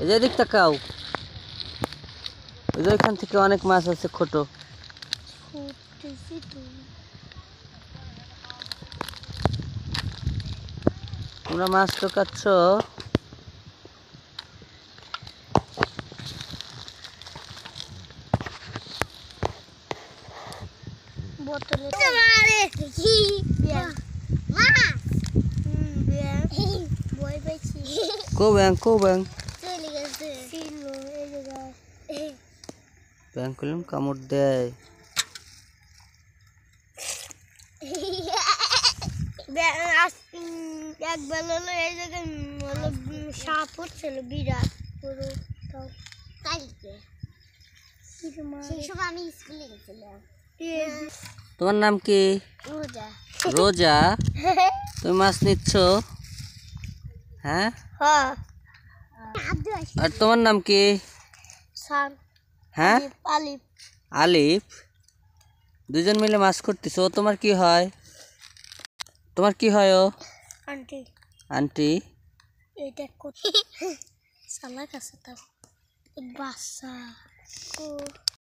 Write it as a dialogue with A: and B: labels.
A: এই যে এদিক তাকাও, ওই যে ওইখান থেকে অনেক মাছ আছে ছোট। তোমরা মাছ টোকাচ্ছ? কো ব্যাং ব্যাং করলাম কামড় দেয়।
B: একবেলা হলো এই জায়গায় হলো সাপ হচ্ছিল বিরাট পুরো। আমি স্কুলে গেছিলাম।
A: তোমার নাম কি?
B: রোজা।
A: রোজা? তুমি মাছ নিচ্ছ? হ্যাঁ। আর তোমার নাম কি? হ্যাঁ,
B: আলিফ।
A: আলিফ। দুজন মিলে মাছ করতেছো। তোমার কি হয়? তোমার কি হয়? ও
B: আন্টি।
A: আন্টি।
B: এটা সালা কাছে তাও বাচ্চা।